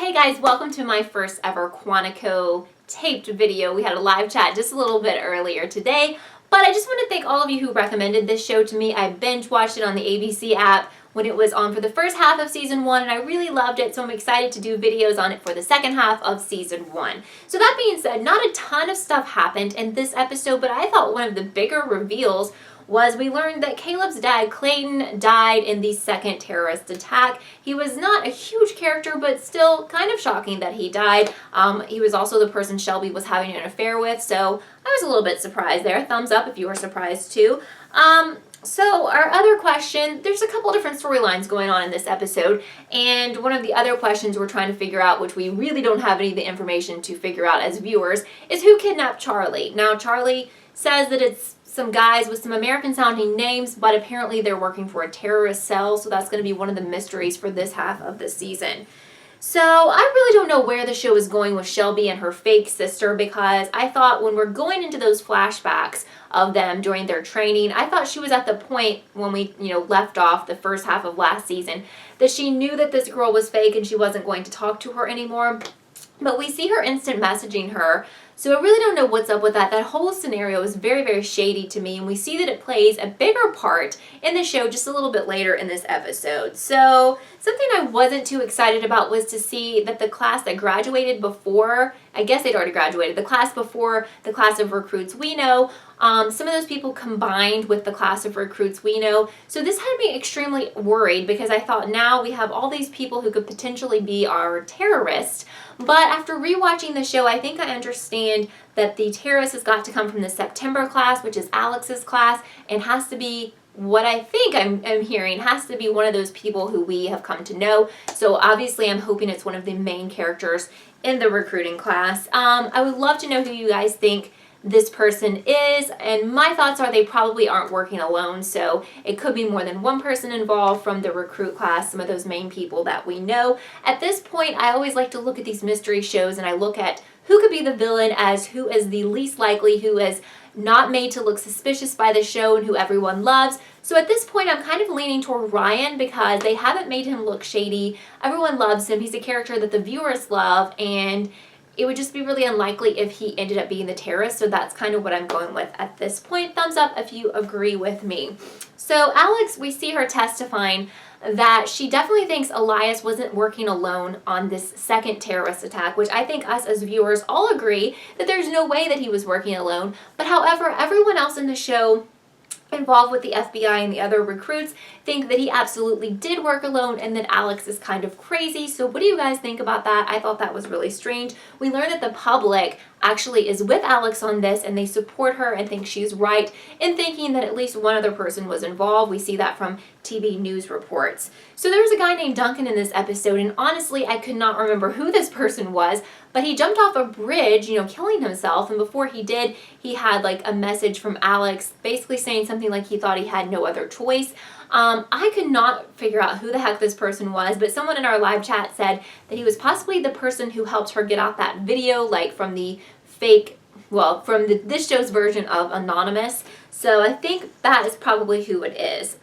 hey guys, welcome to my first ever Quantico taped video. We had a live chat just a little bit earlier today, but I just want to thank all of you who recommended this show to me. I binge watched it on the ABC app when it was on for the first half of season 1, and I really loved it, so I'm excited to do videos on it for the second half of season 1. So that being said, not a ton of stuff happened in this episode, but I thought one of the bigger reveals was we learned that Caleb's dad, Clayton, died in the second terrorist attack. He was not a huge character, but still kind of shocking that he died. He was also the person Shelby was having an affair with, so I was a little bit surprised there. Thumbs up if you were surprised too. So our other question, there's a couple different storylines going on in this episode, and one of the other questions we're trying to figure out, which we really don't have any of the information to figure out as viewers, is who kidnapped Charlie. Now, Charlie says that it's some guys with some American-sounding names, but apparently they're working for a terrorist cell, so that's going to be one of the mysteries for this half of the season. So I really don't know where the show is going with Shelby and her fake sister, because I thought when we're going into those flashbacks of them during their training, I thought she was at the point when we, left off the first half of last season, that she knew that this girl was fake and she wasn't going to talk to her anymore. But we see her instant messaging her, so I really don't know what's up with that. That whole scenario is very, very shady to me, and we see that it plays a bigger part in the show just a little bit later in this episode. So something I wasn't too excited about was to see that the class that graduated before, I guess they'd already graduated, the class before the class of recruits we know, some of those people combined with the class of recruits we know. So this had me extremely worried, because I thought now we have all these people who could potentially be our terrorists. But after rewatching the show, I think I understand that the terrorist has got to come from the September class, which is Alex's class, and has to be, what I think I'm hearing, has to be one of those people who we have come to know. So obviously I'm hoping it's one of the main characters in the recruiting class. I would love to know who you guys think this person is, and my thoughts are they probably aren't working alone, so it could be more than one person involved from the recruit class, some of those main people that we know. At this point, I always like to look at these mystery shows and I look at who could be the villain as who is the least likely, who is not made to look suspicious by the show, and who everyone loves. So at this point, I'm kind of leaning toward Ryan, because they haven't made him look shady. Everyone loves him. He's a character that the viewers love, and it would just be really unlikely if he ended up being the terrorist, so that's kind of what I'm going with at this point. Thumbs up if you agree with me. So Alex, we see her testifying that she definitely thinks Elias wasn't working alone on this second terrorist attack, which I think us as viewers all agree that there's no way that he was working alone. But however, everyone else in the show involved with the FBI and the other recruits think that he absolutely did work alone, and that Alex is kind of crazy. So what do you guys think about that? I thought that was really strange. We learned that the public actually is with Alex on this, and they support her and think she's right in thinking that at least one other person was involved. We see that from TV news reports. So there was a guy named Duncan in this episode, and honestly, I could not remember who this person was, but he jumped off a bridge, killing himself, and before he did, he had like a message from Alex basically saying something like he thought he had no other choice. I could not figure out who the heck this person was, but someone in our live chat said that he was possibly the person who helped her get out that video, like from the fake, from this show's version of Anonymous. So I think that is probably who it is.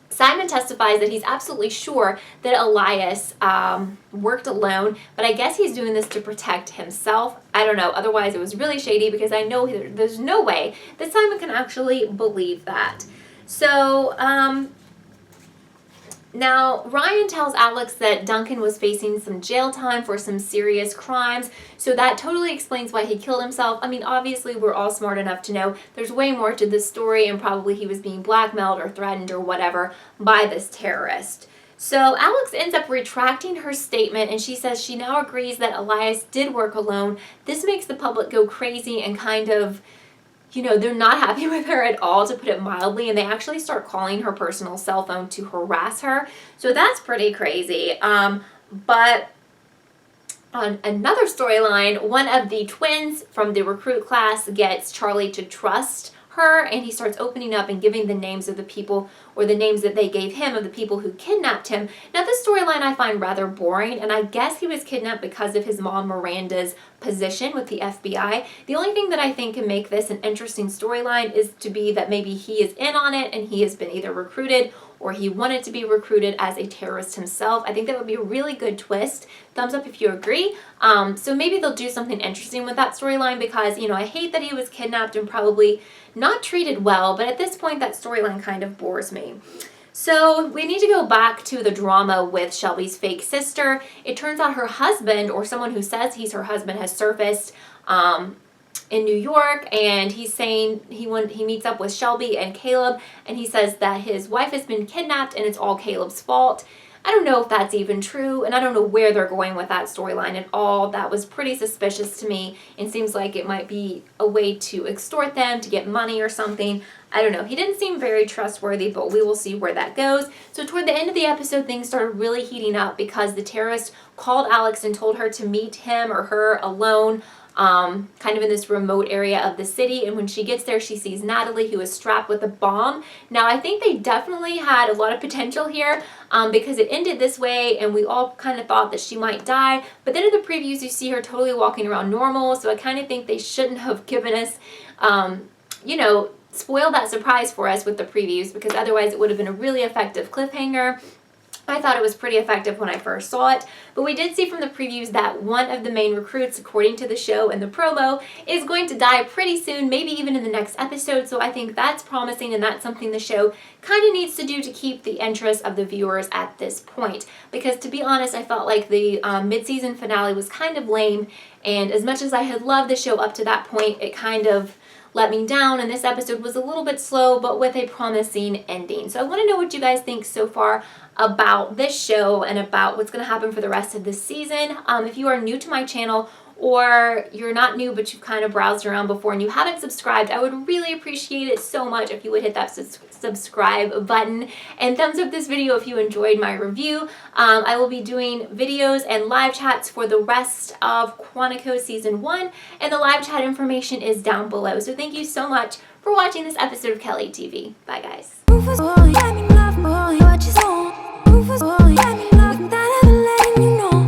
Simon testifies that he's absolutely sure that Elias worked alone, but I guess he's doing this to protect himself. I don't know. Otherwise, it was really shady, because I know there's no way that Simon can actually believe that. So, now Ryan tells Alex that Duncan was facing some jail time for some serious crimes, so that totally explains why he killed himself. I mean, obviously we're all smart enough to know there's way more to this story, and probably he was being blackmailed or threatened or whatever by this terrorist. So Alex ends up retracting her statement, and she says she now agrees that Elias did work alone. This makes the public go crazy and kind of, they're not happy with her at all, to put it mildly, and they actually start calling her personal cell phone to harass her. So that's pretty crazy. But on another storyline, one of the twins from the recruit class gets Charlie to trust her, and he starts opening up and giving the names of the people, or the names that they gave him of the people who kidnapped him. Now this storyline I find rather boring, and I guess he was kidnapped because of his mom Miranda's position with the FBI. The only thing that I think can make this an interesting storyline is to be that maybe he is in on it and he has been either recruited or he wanted to be recruited as a terrorist himself. I think that would be a really good twist. Thumbs up if you agree. So maybe they'll do something interesting with that storyline because, you know, I hate that he was kidnapped and probably not treated well, but at this point that storyline kind of bores me. So we need to go back to the drama with Shelby's fake sister. It turns out her husband, or someone who says he's her husband, has surfaced in New York, and he's saying he meets up with Shelby and Caleb, and he says that his wife has been kidnapped and it's all Caleb's fault. I don't know if that's even true, and I don't know where they're going with that storyline at all. That was pretty suspicious to me, and seems like it might be a way to extort them, to get money or something. I don't know. He didn't seem very trustworthy, but we will see where that goes. So toward the end of the episode, things started really heating up because the terrorist called Alex and told her to meet him or her alone, kind of in this remote area of the city. And when she gets there, she sees Natalie, who is strapped with a bomb. Now, I think they definitely had a lot of potential here because it ended this way and we all kind of thought that she might die. But then in the previews, you see her totally walking around normal. So I kind of think they shouldn't have given us, you know, spoiled that surprise for us with the previews, because otherwise it would have been a really effective cliffhanger. I thought it was pretty effective when I first saw it, but we did see from the previews that one of the main recruits, according to the show and the promo, is going to die pretty soon, maybe even in the next episode, so I think that's promising, and that's something the show kind of needs to do to keep the interest of the viewers at this point, because to be honest, I felt like the mid-season finale was kind of lame, and as much as I had loved the show up to that point, it kind of let me down, and this episode was a little bit slow, but with a promising ending. So I want to know what you guys think so far about this show and about what's going to happen for the rest of this season. If you are new to my channel, or you're not new but you've kind of browsed around before and you haven't subscribed, I would really appreciate it so much if you would hit that subscribe button and thumbs up this video if you enjoyed my review. I will be doing videos and live chats for the rest of Quantico Season 1, and the live chat information is down below. So thank you so much for watching this episode of Kellie TV. Bye guys.